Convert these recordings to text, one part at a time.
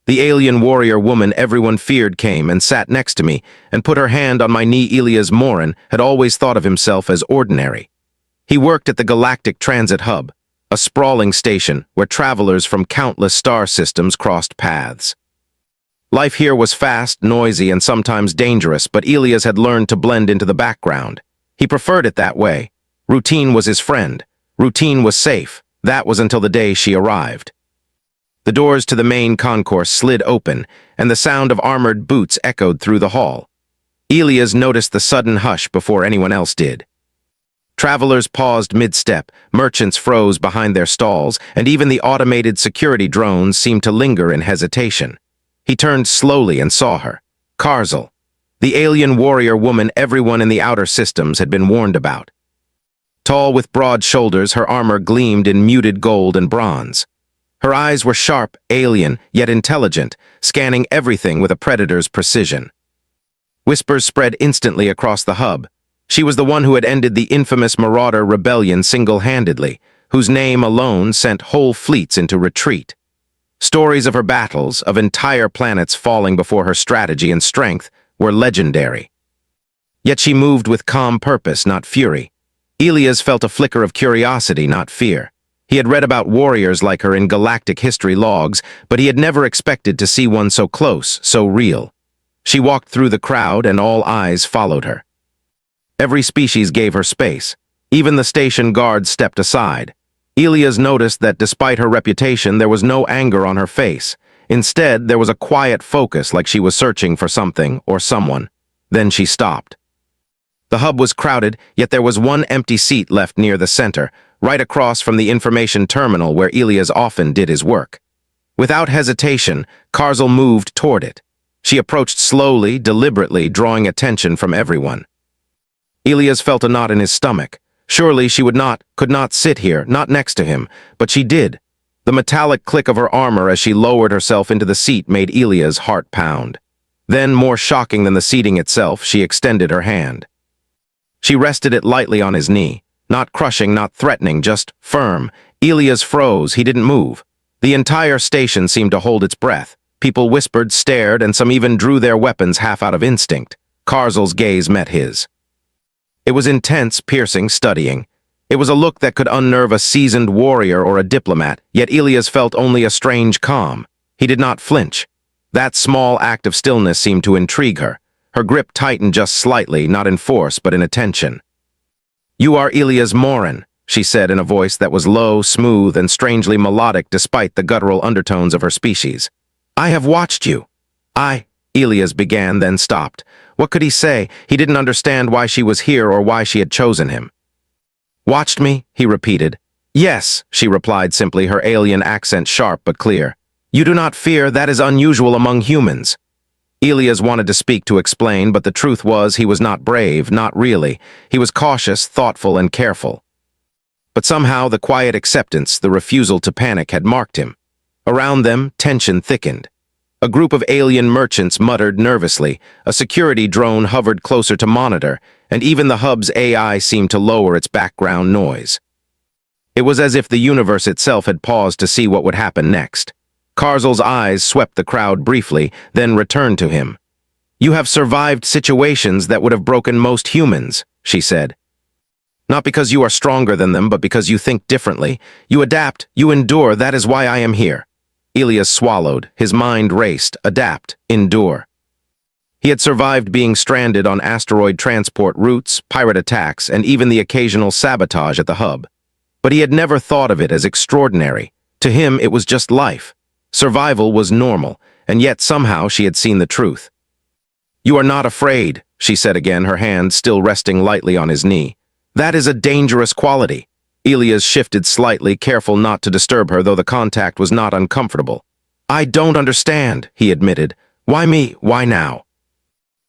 The alien warrior woman everyone feared came and sat next to me and put her hand on my knee. Elias Morin had always thought of himself as ordinary. He worked at the Galactic Transit Hub, a sprawling station where travelers from countless star systems crossed paths. Life here was fast, noisy, and sometimes dangerous, but Elias had learned to blend into the background. He preferred it that way. Routine was his friend. Routine was safe. That was until the day she arrived. The doors to the main concourse slid open, and the sound of armored boots echoed through the hall. Elias noticed the sudden hush before anyone else did. Travelers paused mid-step, merchants froze behind their stalls, and even the automated security drones seemed to linger in hesitation. He turned slowly and saw her. Carzel, the alien warrior woman everyone in the outer systems had been warned about. Tall with broad shoulders, her armor gleamed in muted gold and bronze. Her eyes were sharp, alien, yet intelligent, scanning everything with a predator's precision. Whispers spread instantly across the hub. She was the one who had ended the infamous Marauder rebellion single-handedly, whose name alone sent whole fleets into retreat. Stories of her battles, of entire planets falling before her strategy and strength, were legendary. Yet she moved with calm purpose, not fury. Elias felt a flicker of curiosity, not fear. He had read about warriors like her in galactic history logs, but he had never expected to see one so close, so real. She walked through the crowd, and all eyes followed her. Every species gave her space. Even the station guards stepped aside. Elias noticed that despite her reputation, there was no anger on her face. Instead, there was a quiet focus, like she was searching for something or someone. Then she stopped. The hub was crowded, yet there was one empty seat left near the center, right across from the information terminal where Elias often did his work. Without hesitation, Carzel moved toward it. She approached slowly, deliberately, drawing attention from everyone. Elias felt a knot in his stomach. Surely she could not sit here, not next to him, but she did. The metallic click of her armor as she lowered herself into the seat made Elias' heart pound. Then, more shocking than the seating itself, she extended her hand. She rested it lightly on his knee. Not crushing, not threatening, just firm. Elias froze. He didn't move. The entire station seemed to hold its breath. People whispered, stared, and some even drew their weapons half out of instinct. Carzel's gaze met his. It was intense, piercing, studying. It was a look that could unnerve a seasoned warrior or a diplomat, yet Elias felt only a strange calm. He did not flinch. That small act of stillness seemed to intrigue her. Her grip tightened just slightly, not in force, but in attention. "You are Elias Morin," she said in a voice that was low, smooth, and strangely melodic despite the guttural undertones of her species. "I have watched you." Elias began, then stopped. What could he say? He didn't understand why she was here or why she had chosen him. "Watched me?" he repeated. "Yes," she replied simply, her alien accent sharp but clear. "You do not fear, that is unusual among humans." Elias wanted to speak, to explain, but the truth was he was not brave, not really. He was cautious, thoughtful, and careful. But somehow the quiet acceptance, the refusal to panic, had marked him. Around them, tension thickened. A group of alien merchants muttered nervously, a security drone hovered closer to monitor, and even the hub's AI seemed to lower its background noise. It was as if the universe itself had paused to see what would happen next. Carzel's eyes swept the crowd briefly, then returned to him. "You have survived situations that would have broken most humans," she said. "Not because you are stronger than them, but because you think differently. You adapt, you endure, that is why I am here." Elias swallowed, his mind raced. Adapt, endure. He had survived being stranded on asteroid transport routes, pirate attacks, and even the occasional sabotage at the hub. But he had never thought of it as extraordinary. To him, it was just life. Survival was normal, and yet somehow she had seen the truth. "You are not afraid," she said again, her hand still resting lightly on his knee. "That is a dangerous quality." Elias shifted slightly, careful not to disturb her, though the contact was not uncomfortable. "I don't understand," he admitted. "Why me? Why now?"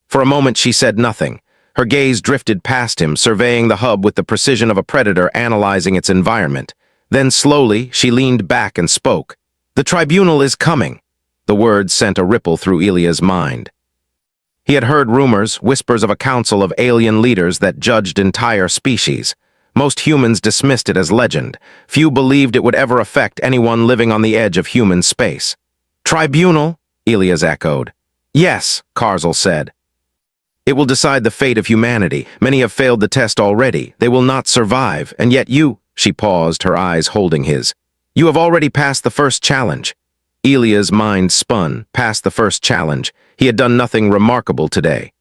For a moment she said nothing. Her gaze drifted past him, surveying the hub with the precision of a predator analyzing its environment. Then slowly she leaned back and spoke. "The tribunal is coming." The words sent a ripple through Elias' mind. He had heard rumors, whispers of a council of alien leaders that judged entire species. Most humans dismissed it as legend. Few believed it would ever affect anyone living on the edge of human space. "Tribunal?" Elas echoed. Yes, Carzel said. It will decide the fate of humanity. Many have failed the test already. They will not survive, and yet you, she paused, her eyes holding his. You have already passed the first challenge. Elia's mind spun, past the first challenge. He had done nothing remarkable today.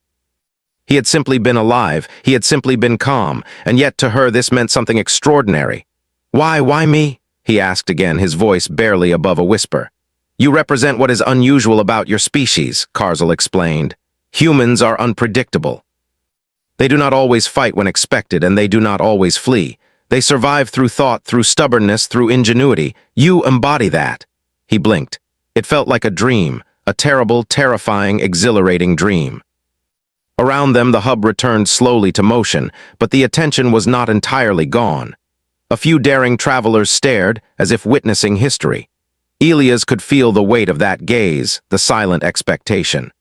He had simply been alive, he had simply been calm, and yet to her this meant something extraordinary. Why me? He asked again, his voice barely above a whisper. You represent what is unusual about your species, Carzel explained. Humans are unpredictable. They do not always fight when expected, and they do not always flee. They survive through thought, through stubbornness, through ingenuity. You embody that. He blinked. It felt like a dream, a terrible, terrifying, exhilarating dream. Around them, the hub returned slowly to motion, but the attention was not entirely gone. A few daring travelers stared, as if witnessing history. Elas could feel the weight of that gaze, the silent expectation.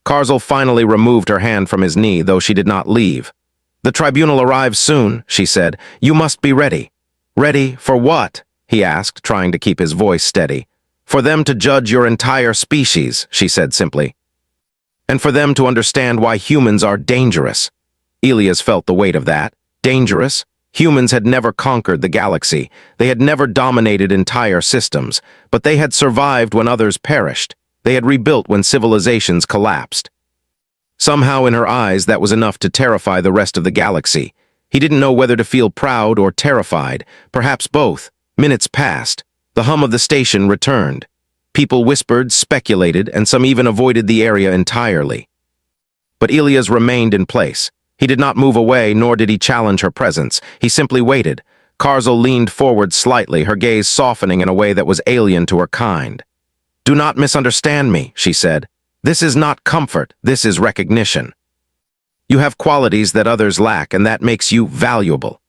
Carzel finally removed her hand from his knee, though she did not leave. The tribunal arrives soon, she said. You must be ready. Ready for what? He asked, trying to keep his voice steady. For them to judge your entire species, she said simply. And for them to understand why humans are dangerous. Elas felt the weight of that. Dangerous? Humans had never conquered the galaxy. They had never dominated entire systems, but they had survived when others perished. They had rebuilt when civilizations collapsed. Somehow in her eyes that was enough to terrify the rest of the galaxy. He didn't know whether to feel proud or terrified, perhaps both. Minutes passed. The hum of the station returned. People whispered, speculated, and some even avoided the area entirely. But Elas remained in place. He did not move away, nor did he challenge her presence. He simply waited. Carzel leaned forward slightly, her gaze softening in a way that was alien to her kind. Do not misunderstand me, she said. This is not comfort, this is recognition. You have qualities that others lack, and that makes you valuable.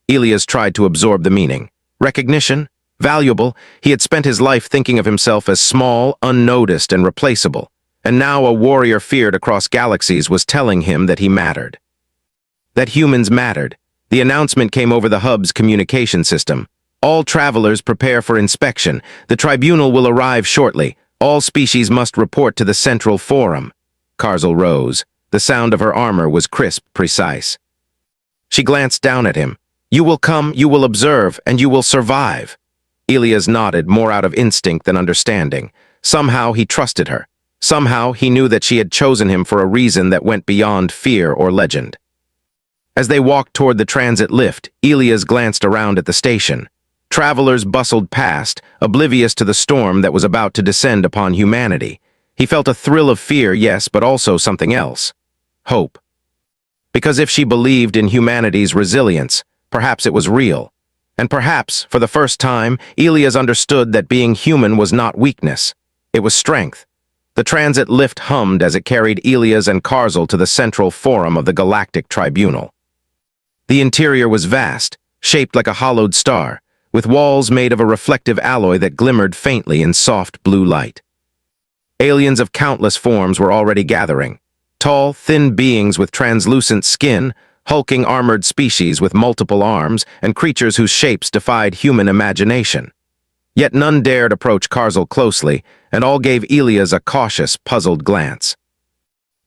Elas tried to absorb the meaning. Recognition? Valuable? He had spent his life thinking of himself as small, unnoticed, and replaceable. And now a warrior feared across galaxies was telling him that he mattered. That humans mattered. The announcement came over the hub's communication system. All travelers prepare for inspection. The tribunal will arrive shortly. All species must report to the central forum. Carzel rose. The sound of her armor was crisp, precise. She glanced down at him. You will come, you will observe, and you will survive. Elas nodded, more out of instinct than understanding. Somehow he trusted her. Somehow he knew that she had chosen him for a reason that went beyond fear or legend. As they walked toward the transit lift, Elas glanced around at the station. Travelers bustled past, oblivious to the storm that was about to descend upon humanity. He felt a thrill of fear, yes, but also something else. Hope. Because if she believed in humanity's resilience, perhaps it was real. And perhaps, for the first time, Elas understood that being human was not weakness. It was strength. The transit lift hummed as it carried Elas and Carzel to the central forum of the Galactic Tribunal. The interior was vast, shaped like a hollowed star, with walls made of a reflective alloy that glimmered faintly in soft blue light. Aliens of countless forms were already gathering. Tall, thin beings with translucent skin, hulking armored species with multiple arms, and creatures whose shapes defied human imagination. Yet none dared approach Carzel closely, and all gave Elas a cautious, puzzled glance.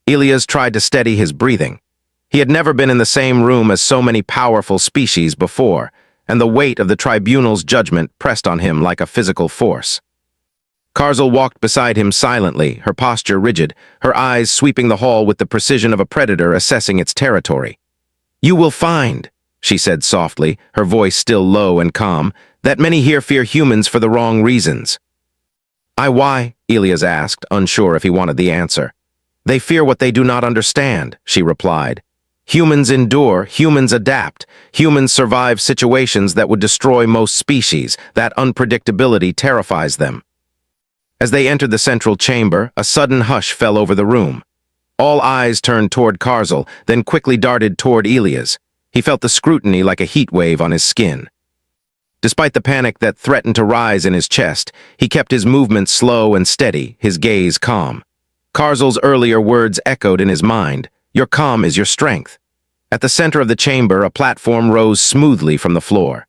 Elas tried to steady his breathing. He had never been in the same room as so many powerful species before, and the weight of the tribunal's judgment pressed on him like a physical force. Carzel walked beside him silently, her posture rigid, her eyes sweeping the hall with the precision of a predator assessing its territory. You will find, she said softly, her voice still low and calm, that many here fear humans for the wrong reasons. Why? Elas asked, unsure if he wanted the answer. They fear what they do not understand, she replied. Humans endure, humans adapt, humans survive situations that would destroy most species. That unpredictability terrifies them. As they entered the central chamber, a sudden hush fell over the room. All eyes turned toward Carzel, then quickly darted toward Elas. He felt the scrutiny like a heat wave on his skin. Despite the panic that threatened to rise in his chest, he kept his movements slow and steady, his gaze calm. Carzel's earlier words echoed in his mind. Your calm is your strength. At the center of the chamber, a platform rose smoothly from the floor.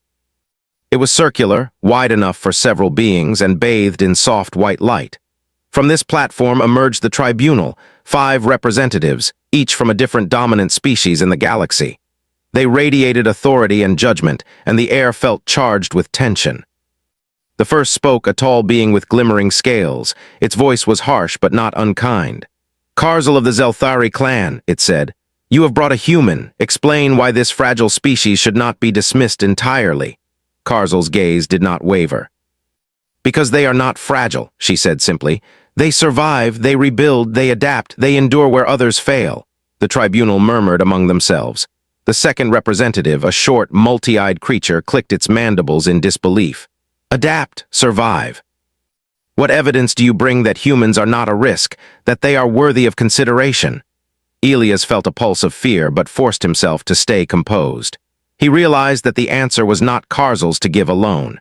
It was circular, wide enough for several beings, and bathed in soft white light. From this platform emerged the tribunal, 5 representatives, each from a different dominant species in the galaxy. They radiated authority and judgment, and the air felt charged with tension. The first spoke, a tall being with glimmering scales. Its voice was harsh but not unkind. "Carzel of the Zelthari clan," it said. "You have brought a human. Explain why this fragile species should not be dismissed entirely." Carzel's gaze did not waver. "Because they are not fragile," she said simply. "They survive, they rebuild, they adapt, they endure where others fail." The tribunal murmured among themselves. The second representative, a short, multi-eyed creature, clicked its mandibles in disbelief. "Adapt, survive. What evidence do you bring that humans are not a risk, that they are worthy of consideration?" Elias felt a pulse of fear but forced himself to stay composed. He realized that the answer was not Carzel's to give alone.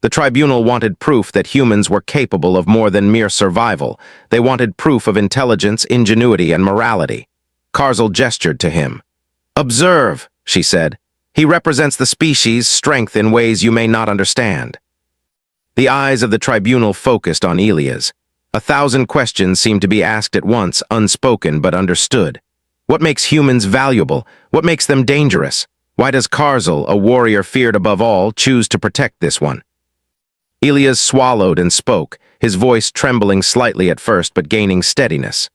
The tribunal wanted proof that humans were capable of more than mere survival. They wanted proof of intelligence, ingenuity, and morality. Carzel gestured to him. "Observe," she said. "He represents the species' strength in ways you may not understand." The eyes of the tribunal focused on Elias. 1,000 questions seemed to be asked at once, unspoken but understood. What makes humans valuable? What makes them dangerous? Why does Carzel, a warrior feared above all, choose to protect this one? Elias swallowed and spoke, his voice trembling slightly at first but gaining steadiness.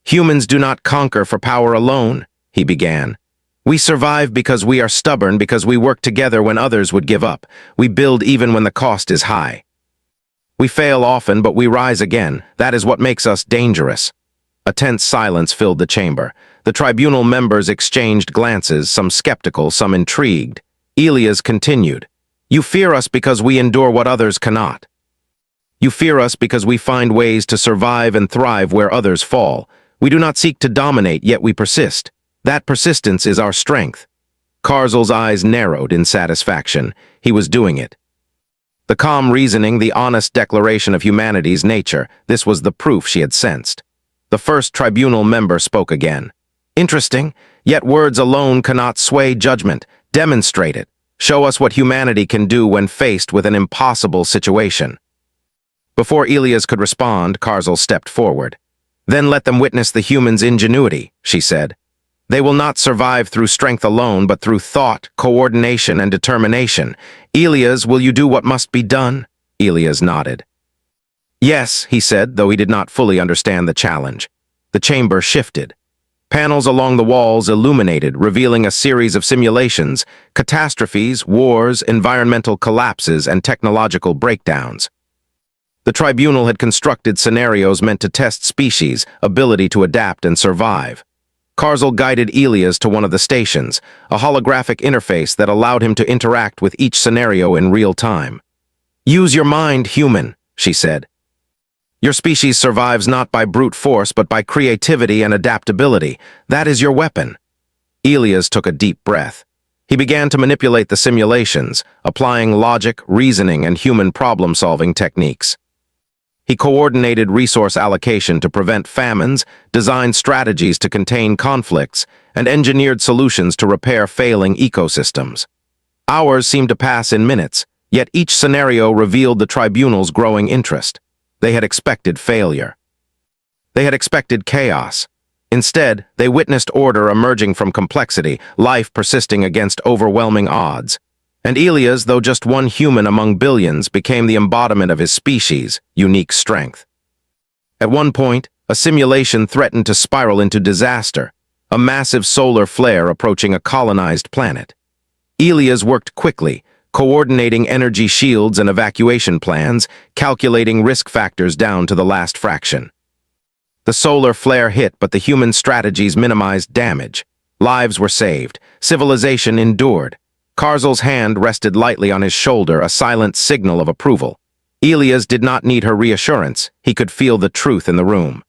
"Humans do not conquer for power alone," he began. "We survive because we are stubborn, because we work together when others would give up. We build even when the cost is high. We fail often, but we rise again. That is what makes us dangerous." A tense silence filled the chamber. The tribunal members exchanged glances, some skeptical, some intrigued. Elias continued. "You fear us because we endure what others cannot. You fear us because we find ways to survive and thrive where others fall. We do not seek to dominate, yet we persist. That persistence is our strength." Carzel's eyes narrowed in satisfaction. He was doing it. The calm reasoning, the honest declaration of humanity's nature, this was the proof she had sensed. The first tribunal member spoke again. "Interesting, yet words alone cannot sway judgment. Demonstrate it. Show us what humanity can do when faced with an impossible situation." Before Elias could respond, Carzel stepped forward. "Then let them witness the human's ingenuity," she said. "They will not survive through strength alone, but through thought, coordination, and determination. Elias, will you do what must be done?" Elias nodded. "Yes," he said, though he did not fully understand the challenge. The chamber shifted. Panels along the walls illuminated, revealing a series of simulations, catastrophes, wars, environmental collapses, and technological breakdowns. The tribunal had constructed scenarios meant to test species' ability to adapt and survive. Carzel guided Elias to one of the stations, a holographic interface that allowed him to interact with each scenario in real time. "Use your mind, human," she said. "Your species survives not by brute force, but by creativity and adaptability. That is your weapon." Elias took a deep breath. He began to manipulate the simulations, applying logic, reasoning, and human problem-solving techniques. He coordinated resource allocation to prevent famines, designed strategies to contain conflicts, and engineered solutions to repair failing ecosystems. Hours seemed to pass in minutes, yet each scenario revealed the tribunal's growing interest. They had expected failure. They had expected chaos. Instead, they witnessed order emerging from complexity, life persisting against overwhelming odds. And Elias, though just one human among billions, became the embodiment of his species' unique strength. At one point, a simulation threatened to spiral into disaster, a massive solar flare approaching a colonized planet. Elias worked quickly, coordinating energy shields and evacuation plans, calculating risk factors down to the last fraction. The solar flare hit, but the human strategies minimized damage. Lives were saved. Civilization endured. Carzel's hand rested lightly on his shoulder, a silent signal of approval. Elias did not need her reassurance. He could feel the truth in the room.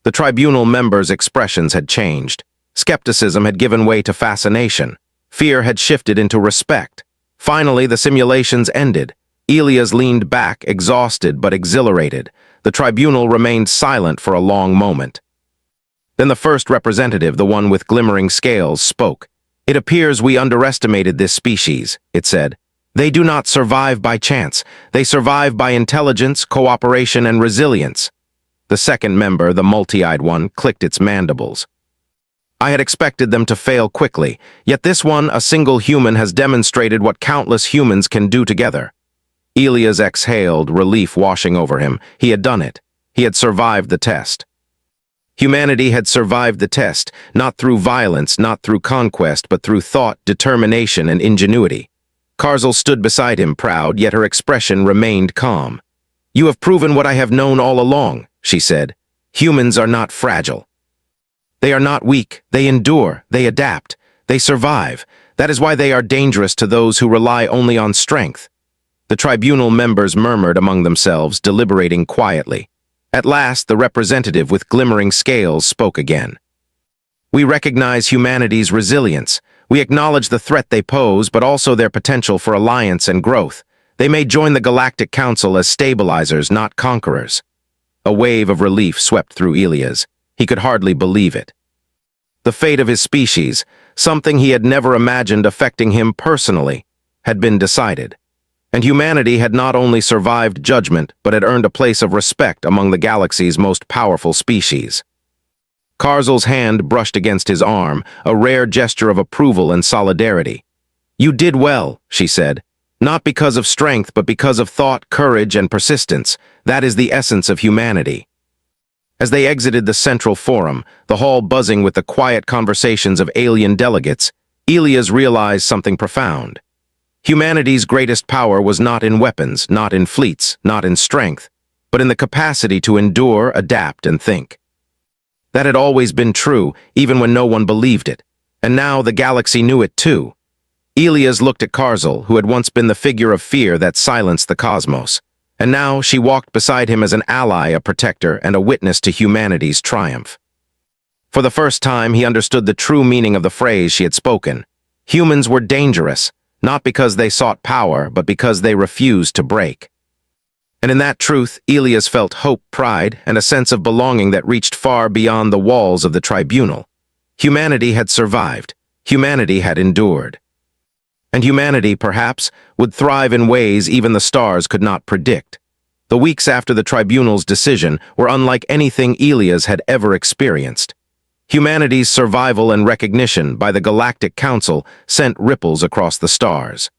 The tribunal members' expressions had changed. Skepticism had given way to fascination. Fear had shifted into respect. Finally, the simulations ended. Elias leaned back, exhausted but exhilarated. The tribunal remained silent for a long moment. Then the first representative, the one with glimmering scales, spoke. "It appears we underestimated this species," it said. They do not survive by chance. They survive by intelligence, cooperation, and resilience. The second member, the multi-eyed one, clicked its mandibles. I had expected them to fail quickly, yet this one, a single human, has demonstrated what countless humans can do together. Elias exhaled, relief washing over him. He had done it. He had survived the test. Humanity had survived the test, not through violence, not through conquest, but through thought, determination, and ingenuity. Carzel stood beside him, proud, yet her expression remained calm. "You have proven what I have known all along," she said. "Humans are not fragile. They are not weak. They endure. They adapt. They survive. That is why they are dangerous to those who rely only on strength." The tribunal members murmured among themselves, deliberating quietly. At last, the representative with glimmering scales spoke again. "We recognize humanity's resilience. We acknowledge the threat they pose, but also their potential for alliance and growth. They may join the Galactic Council as stabilizers, not conquerors." A wave of relief swept through Elias. He could hardly believe it. The fate of his species, something he had never imagined affecting him personally, had been decided. And humanity had not only survived judgment, but had earned a place of respect among the galaxy's most powerful species. Carzel's hand brushed against his arm, a rare gesture of approval and solidarity. "You did well," she said. "Not because of strength, but because of thought, courage, and persistence. That is the essence of humanity." As they exited the central forum, the hall buzzing with the quiet conversations of alien delegates, Elias realized something profound. Humanity's greatest power was not in weapons, not in fleets, not in strength, but in the capacity to endure, adapt, and think. That had always been true, even when no one believed it, and now the galaxy knew it too. Elias looked at Carzel, who had once been the figure of fear that silenced the cosmos, and now she walked beside him as an ally, a protector, and a witness to humanity's triumph. For the first time, he understood the true meaning of the phrase she had spoken. Humans were dangerous, not because they sought power, but because they refused to break. And in that truth, Elias felt hope, pride, and a sense of belonging that reached far beyond the walls of the tribunal. Humanity had survived. Humanity had endured. And humanity, perhaps, would thrive in ways even the stars could not predict. The weeks after the tribunal's decision were unlike anything Elias had ever experienced. Humanity's survival and recognition by the Galactic Council sent ripples across the stars.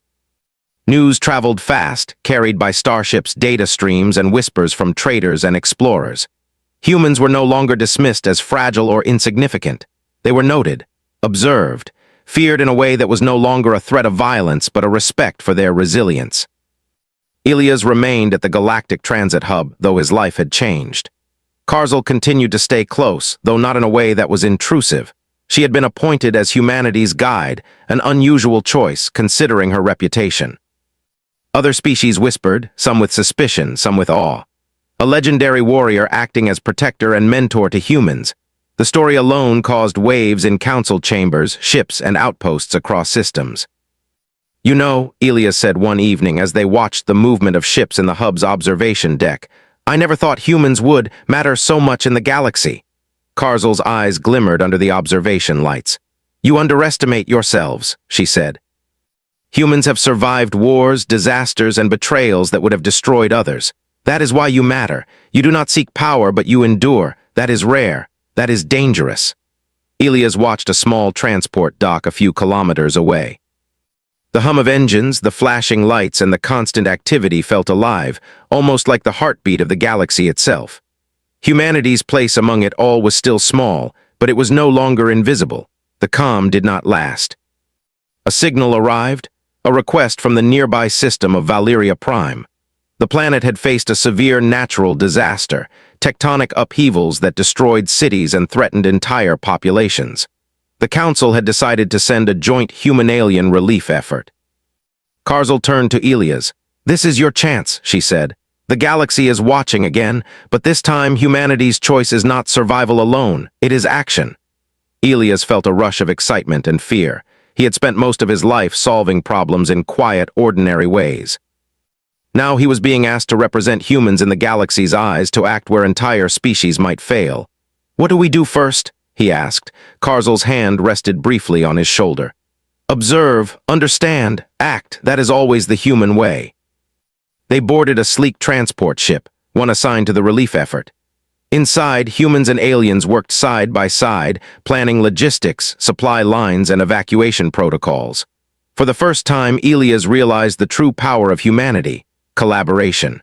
News traveled fast, carried by starships' data streams and whispers from traders and explorers. Humans were no longer dismissed as fragile or insignificant. They were noted, observed, feared in a way that was no longer a threat of violence but a respect for their resilience. Elias remained at the Galactic Transit Hub, though his life had changed. Carzel continued to stay close, though not in a way that was intrusive. She had been appointed as humanity's guide, an unusual choice considering her reputation. Other species whispered, some with suspicion, some with awe. A legendary warrior acting as protector and mentor to humans. The story alone caused waves in council chambers, ships, and outposts across systems. "You know," Elias said one evening as they watched the movement of ships in the hub's observation deck, "I never thought humans would matter so much in the galaxy." Carzel's eyes glimmered under the observation lights. "You underestimate yourselves," she said. "Humans have survived wars, disasters, and betrayals that would have destroyed others. That is why you matter. You do not seek power, but you endure. That is rare. That is dangerous." Elias watched a small transport dock a few kilometers away. The hum of engines, the flashing lights, and the constant activity felt alive, almost like the heartbeat of the galaxy itself. Humanity's place among it all was still small, but it was no longer invisible. The calm did not last. A signal arrived, a request from the nearby system of Valeria Prime. The planet had faced a severe natural disaster, tectonic upheavals that destroyed cities and threatened entire populations. The Council had decided to send a joint human-alien relief effort. Carzel turned to Elias. "This is your chance," she said. "The galaxy is watching again, but this time humanity's choice is not survival alone, it is action." Elias felt a rush of excitement and fear. He had spent most of his life solving problems in quiet, ordinary ways. Now he was being asked to represent humans in the galaxy's eyes, to act where entire species might fail. "What do we do first?" he asked. Carzel's hand rested briefly on his shoulder. Observe, understand, act, that is always the human way. They boarded a sleek transport ship, one assigned to the relief effort. Inside, humans and aliens worked side by side, planning logistics, supply lines, and evacuation protocols. For the first time, Elas realized the true power of humanity: collaboration.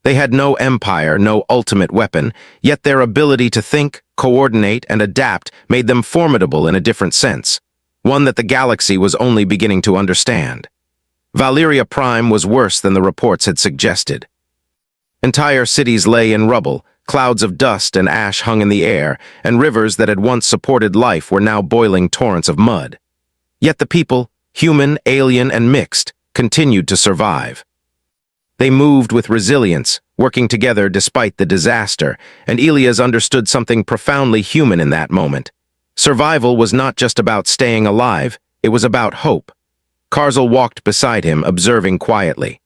They had no empire, no ultimate weapon, yet their ability to think, coordinate, and adapt made them formidable in a different sense, one that the galaxy was only beginning to understand. Valeria Prime was worse than the reports had suggested. Entire cities lay in rubble, clouds of dust and ash hung in the air, and rivers that had once supported life were now boiling torrents of mud. Yet the people, human, alien, and mixed, continued to survive. They moved with resilience, working together despite the disaster, and Elas understood something profoundly human in that moment. Survival was not just about staying alive, it was about hope. Carzel walked beside him, observing quietly.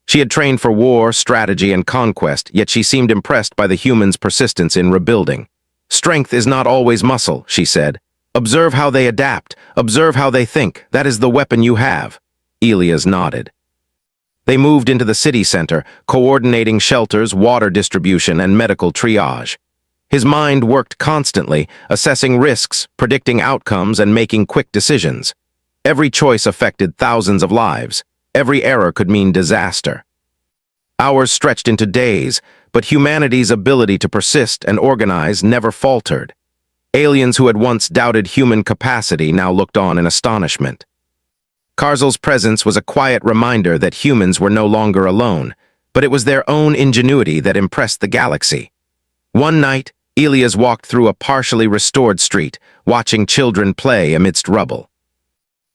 She had trained for war, strategy, and conquest, yet she seemed impressed by the humans' persistence in rebuilding. "Strength is not always muscle," she said. "Observe how they adapt, observe how they think, that is the weapon you have." Elas nodded. They moved into the city center, coordinating shelters, water distribution, and medical triage. His mind worked constantly, assessing risks, predicting outcomes, and making quick decisions. Every choice affected thousands of lives. Every error could mean disaster. Hours stretched into days, but humanity's ability to persist and organize never faltered. Aliens who had once doubted human capacity now looked on in astonishment. Carzel's presence was a quiet reminder that humans were no longer alone, but it was their own ingenuity that impressed the galaxy. One night, Elas walked through a partially restored street, watching children play amidst rubble.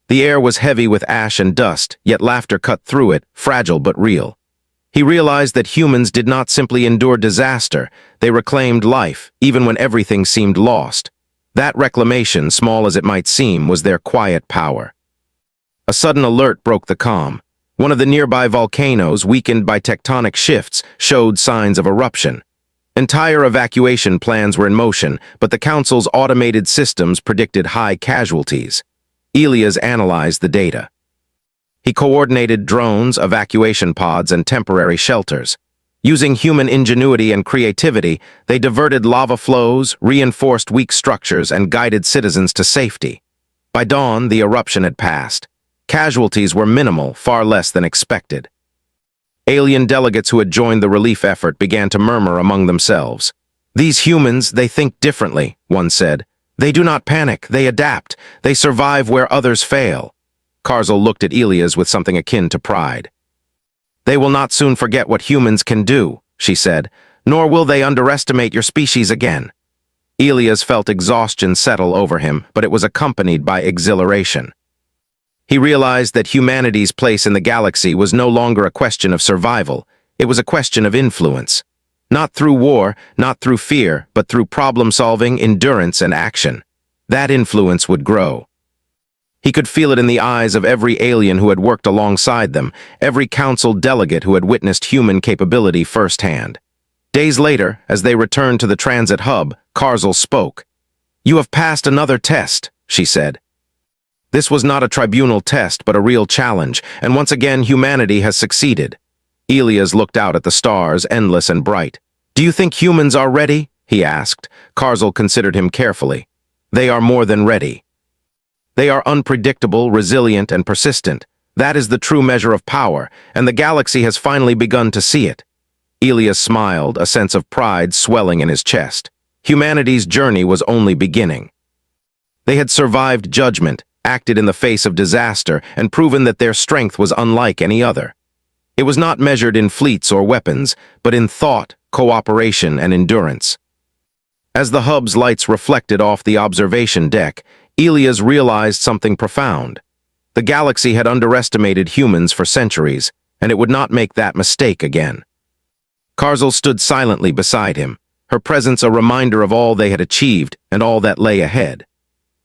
The air was heavy with ash and dust, yet laughter cut through it, fragile but real. He realized that humans did not simply endure disaster, they reclaimed life, even when everything seemed lost. That reclamation, small as it might seem, was their quiet power. A sudden alert broke the calm. One of the nearby volcanoes, weakened by tectonic shifts, showed signs of eruption. Entire evacuation plans were in motion, but the Council's automated systems predicted high casualties. Elas analyzed the data. He coordinated drones, evacuation pods, and temporary shelters. Using human ingenuity and creativity, they diverted lava flows, reinforced weak structures, and guided citizens to safety. By dawn, the eruption had passed. Casualties were minimal, far less than expected. Alien delegates who had joined the relief effort began to murmur among themselves. "These humans, they think differently," one said. "They do not panic, they adapt, they survive where others fail." Carzel looked at Elas with something akin to pride. "They will not soon forget what humans can do," she said, "nor will they underestimate your species again." Elas felt exhaustion settle over him, but it was accompanied by exhilaration. He realized that humanity's place in the galaxy was no longer a question of survival, it was a question of influence. Not through war, not through fear, but through problem-solving, endurance, and action. That influence would grow. He could feel it in the eyes of every alien who had worked alongside them, every council delegate who had witnessed human capability firsthand. Days later, as they returned to the transit hub, Carzel spoke. "You have passed another test," she said. "This was not a tribunal test, but a real challenge, and once again humanity has succeeded." Elas looked out at the stars, endless and bright. "Do you think humans are ready?" he asked. Carzel considered him carefully. "They are more than ready. They are unpredictable, resilient, and persistent. That is the true measure of power, and the galaxy has finally begun to see it." Elas smiled, a sense of pride swelling in his chest. Humanity's journey was only beginning. They had survived judgment, acted in the face of disaster, and proven that their strength was unlike any other. It was not measured in fleets or weapons, but in thought, cooperation, and endurance. As the hub's lights reflected off the observation deck, Elas realized something profound. The galaxy had underestimated humans for centuries, and it would not make that mistake again. Carzel stood silently beside him, her presence a reminder of all they had achieved and all that lay ahead.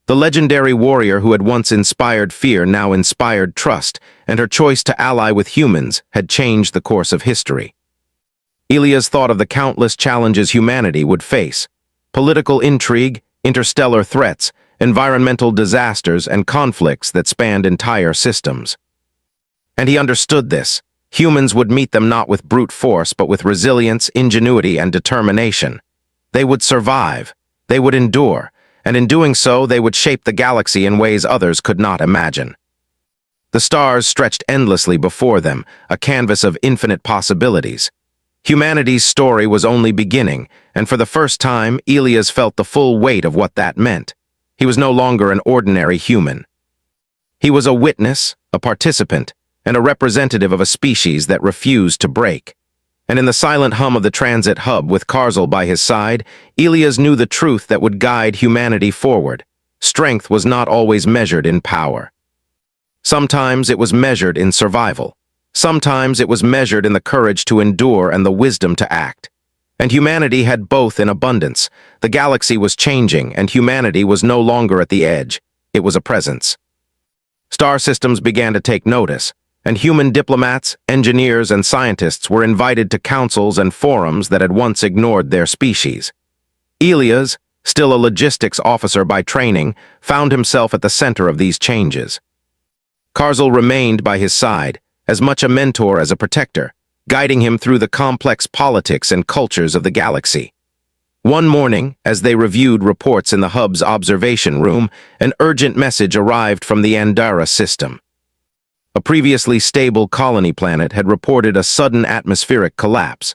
The legendary warrior who had once inspired fear now inspired trust, and her choice to ally with humans had changed the course of history. Elas thought of the countless challenges humanity would face: political intrigue, interstellar threats, environmental disasters, and conflicts that spanned entire systems. And he understood this. Humans would meet them not with brute force, but with resilience, ingenuity, and determination. They would survive, they would endure, and in doing so, they would shape the galaxy in ways others could not imagine. The stars stretched endlessly before them, a canvas of infinite possibilities. Humanity's story was only beginning, and for the first time, Elas felt the full weight of what that meant. He was no longer an ordinary human. He was a witness, a participant, and a representative of a species that refused to break. And in the silent hum of the transit hub with Carzel by his side, Elas knew the truth that would guide humanity forward. Strength was not always measured in power. Sometimes it was measured in survival. Sometimes it was measured in the courage to endure and the wisdom to act. And humanity had both in abundance. The galaxy was changing, and humanity was no longer at the edge. It was a presence. Star systems began to take notice, and human diplomats, engineers, and scientists were invited to councils and forums that had once ignored their species. Elas, still a logistics officer by training, found himself at the center of these changes. Carzel remained by his side, as much a mentor as a protector, guiding him through the complex politics and cultures of the galaxy. One morning, as they reviewed reports in the hub's observation room, an urgent message arrived from the Andara system. A previously stable colony planet had reported a sudden atmospheric collapse.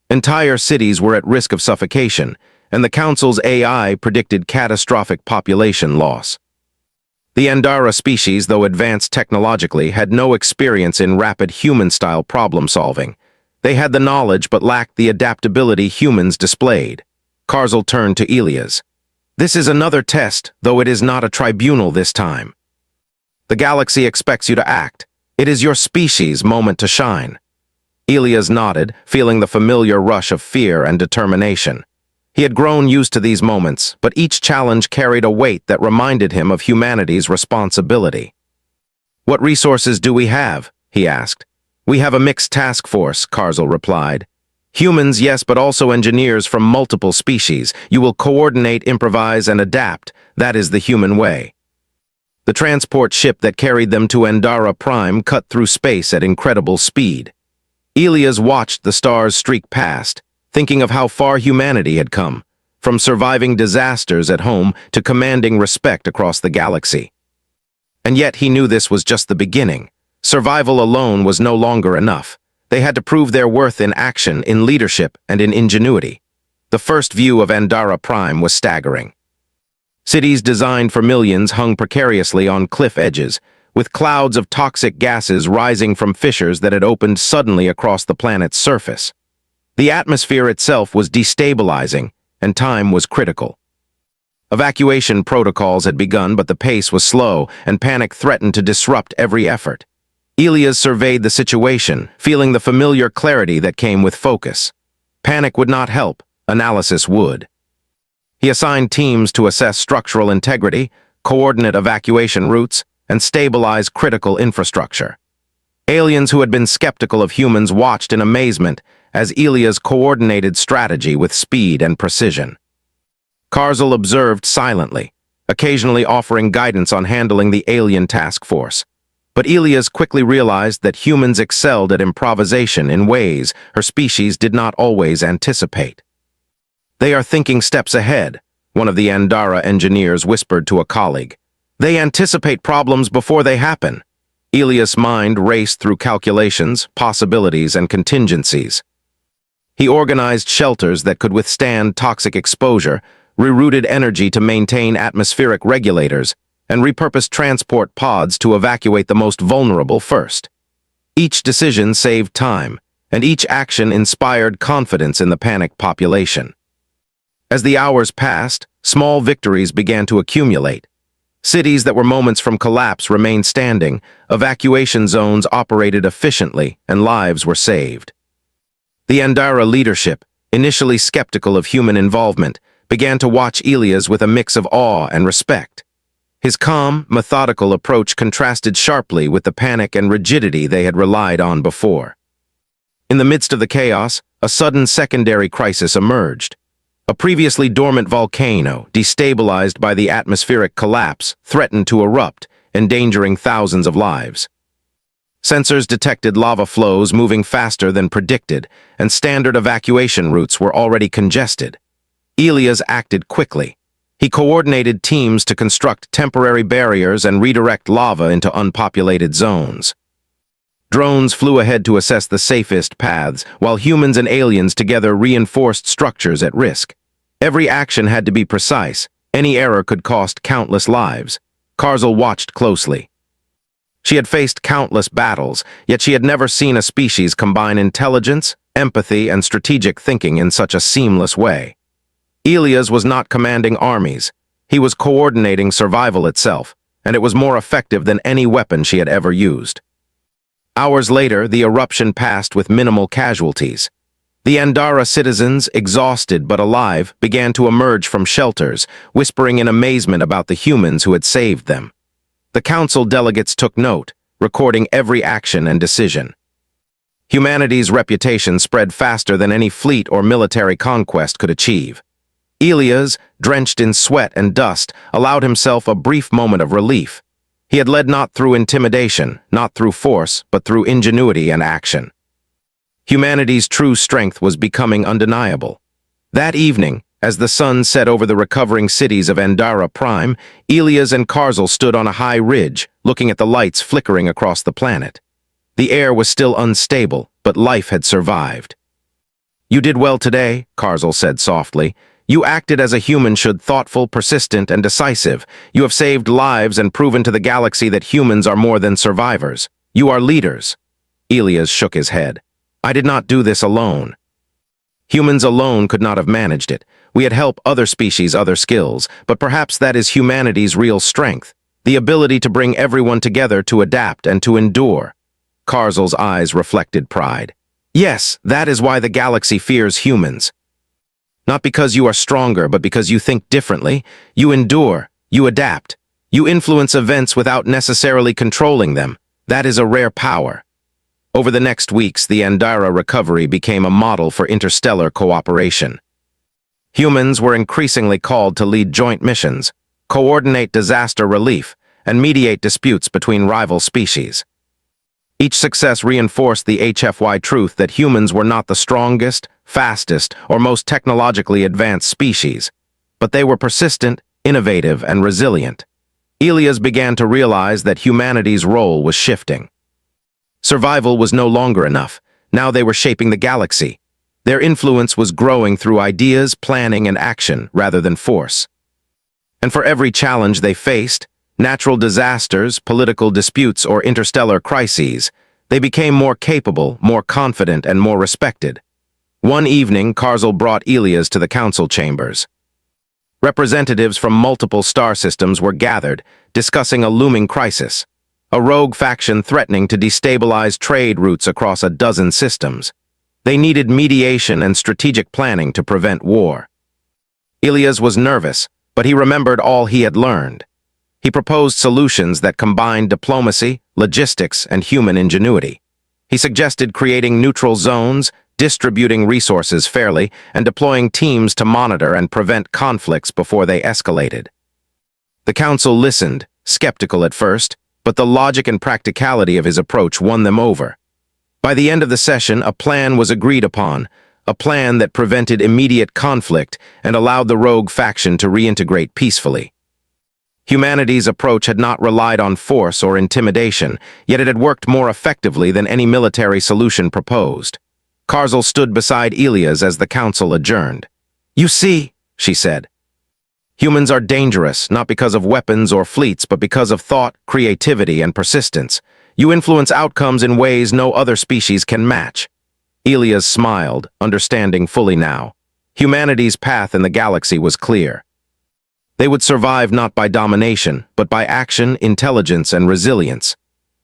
Entire cities were at risk of suffocation, and the Council's AI predicted catastrophic population loss. The Andara species, though advanced technologically, had no experience in rapid human-style problem-solving. They had the knowledge but lacked the adaptability humans displayed. Carzel turned to Elas. "This is another test, though it is not a tribunal this time. The galaxy expects you to act. It is your species' moment to shine." Elas nodded, feeling the familiar rush of fear and determination. He had grown used to these moments, but each challenge carried a weight that reminded him of humanity's responsibility. "What resources do we have?" he asked. "We have a mixed task force," Carzel replied. "Humans, yes, but also engineers from multiple species. You will coordinate, improvise, and adapt. That is the human way." The transport ship that carried them to Andara Prime cut through space at incredible speed. Elas watched the stars streak past, thinking of how far humanity had come, from surviving disasters at home to commanding respect across the galaxy. And yet he knew this was just the beginning. Survival alone was no longer enough. They had to prove their worth in action, in leadership, and in ingenuity. The first view of Andara Prime was staggering. Cities designed for millions hung precariously on cliff edges, with clouds of toxic gases rising from fissures that had opened suddenly across the planet's surface. The atmosphere itself was destabilizing, and time was critical. Evacuation protocols had begun, but the pace was slow, and panic threatened to disrupt every effort. Elas surveyed the situation, feeling the familiar clarity that came with focus. Panic would not help, analysis would. He assigned teams to assess structural integrity, coordinate evacuation routes, and stabilize critical infrastructure. Aliens who had been skeptical of humans watched in amazement as Elas coordinated strategy with speed and precision. Carzel observed silently, occasionally offering guidance on handling the alien task force. But Elas quickly realized that humans excelled at improvisation in ways her species did not always anticipate. "They are thinking steps ahead," one of the Andara engineers whispered to a colleague. "They anticipate problems before they happen." Elas' mind raced through calculations, possibilities, and contingencies. He organized shelters that could withstand toxic exposure, rerouted energy to maintain atmospheric regulators, and repurposed transport pods to evacuate the most vulnerable first. Each decision saved time, and each action inspired confidence in the panicked population. As the hours passed, small victories began to accumulate. Cities that were moments from collapse remained standing, evacuation zones operated efficiently, and lives were saved. The Andara leadership, initially skeptical of human involvement, began to watch Elas with a mix of awe and respect. His calm, methodical approach contrasted sharply with the panic and rigidity they had relied on before. In the midst of the chaos, a sudden secondary crisis emerged. A previously dormant volcano, destabilized by the atmospheric collapse, threatened to erupt, endangering thousands of lives. Sensors detected lava flows moving faster than predicted, and standard evacuation routes were already congested. Elas acted quickly. He coordinated teams to construct temporary barriers and redirect lava into unpopulated zones. Drones flew ahead to assess the safest paths, while humans and aliens together reinforced structures at risk. Every action had to be precise. Any error could cost countless lives. Carzel watched closely. She had faced countless battles, yet she had never seen a species combine intelligence, empathy, and strategic thinking in such a seamless way. Elas was not commanding armies. He was coordinating survival itself, and it was more effective than any weapon she had ever used. Hours later, the eruption passed with minimal casualties. The Andara citizens, exhausted but alive, began to emerge from shelters, whispering in amazement about the humans who had saved them. The council delegates took note, recording every action and decision. Humanity's reputation spread faster than any fleet or military conquest could achieve. Elas, drenched in sweat and dust, allowed himself a brief moment of relief. He had led not through intimidation, not through force, but through ingenuity and action. Humanity's true strength was becoming undeniable. That evening, as the sun set over the recovering cities of Andara Prime, Elas and Carzel stood on a high ridge, looking at the lights flickering across the planet. The air was still unstable, but life had survived. "You did well today," Carzel said softly. "You acted as a human should, thoughtful, persistent, and decisive. You have saved lives and proven to the galaxy that humans are more than survivors. You are leaders." Elas shook his head. "I did not do this alone. Humans alone could not have managed it. We had helped other species, other skills, but perhaps that is humanity's real strength, the ability to bring everyone together to adapt and to endure." Carzel's eyes reflected pride. "Yes, that is why the galaxy fears humans. Not because you are stronger, but because you think differently. You endure, you adapt, you influence events without necessarily controlling them. That is a rare power." Over the next weeks, the Andara recovery became a model for interstellar cooperation. Humans were increasingly called to lead joint missions, coordinate disaster relief, and mediate disputes between rival species. Each success reinforced the HFY truth that humans were not the strongest, fastest, or most technologically advanced species, but they were persistent, innovative, and resilient. Elas began to realize that humanity's role was shifting. Survival was no longer enough. Now they were shaping the galaxy. Their influence was growing through ideas, planning, and action rather than force. And for every challenge they faced, natural disasters, political disputes, or interstellar crises, they became more capable, more confident, and more respected. One evening, Carzel brought Elas to the council chambers. Representatives from multiple star systems were gathered, discussing a looming crisis, a rogue faction threatening to destabilize trade routes across a dozen systems. They needed mediation and strategic planning to prevent war. Elas was nervous, but he remembered all he had learned. He proposed solutions that combined diplomacy, logistics, and human ingenuity. He suggested creating neutral zones, distributing resources fairly, and deploying teams to monitor and prevent conflicts before they escalated. The council listened, skeptical at first, but the logic and practicality of his approach won them over. By the end of the session, a plan was agreed upon, a plan that prevented immediate conflict and allowed the rogue faction to reintegrate peacefully. Humanity's approach had not relied on force or intimidation, yet it had worked more effectively than any military solution proposed. Carzel stood beside Elas as the council adjourned. "You see," she said, "humans are dangerous, not because of weapons or fleets, but because of thought, creativity, and persistence. You influence outcomes in ways no other species can match." Elas smiled, understanding fully now. Humanity's path in the galaxy was clear. They would survive not by domination, but by action, intelligence, and resilience.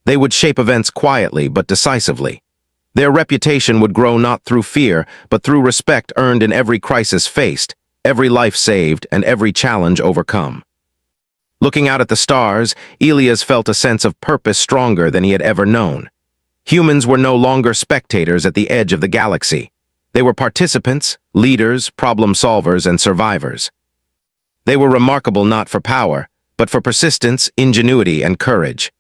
They would shape events quietly but decisively. Their reputation would grow not through fear, but through respect earned in every crisis faced, every life saved, and every challenge overcome. Looking out at the stars, Elas felt a sense of purpose stronger than he had ever known. Humans were no longer spectators at the edge of the galaxy. They were participants, leaders, problem solvers, and survivors. They were remarkable not for power, but for persistence, ingenuity, and courage.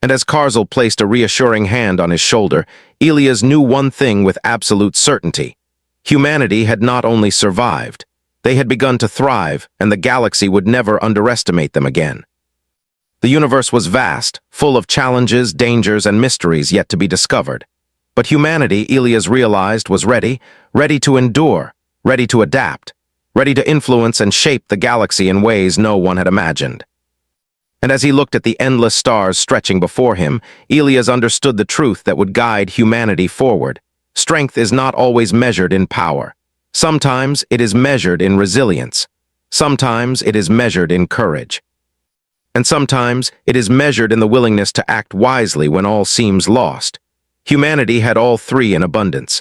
And as Carzel placed a reassuring hand on his shoulder, Elias knew one thing with absolute certainty. Humanity had not only survived, they had begun to thrive, and the galaxy would never underestimate them again. The universe was vast, full of challenges, dangers, and mysteries yet to be discovered. But humanity, Elias realized, was ready to endure, ready to adapt, ready to influence and shape the galaxy in ways no one had imagined. And as he looked at the endless stars stretching before him, Elias understood the truth that would guide humanity forward. Strength is not always measured in power. Sometimes it is measured in resilience. Sometimes it is measured in courage. And sometimes it is measured in the willingness to act wisely when all seems lost. Humanity had all three in abundance.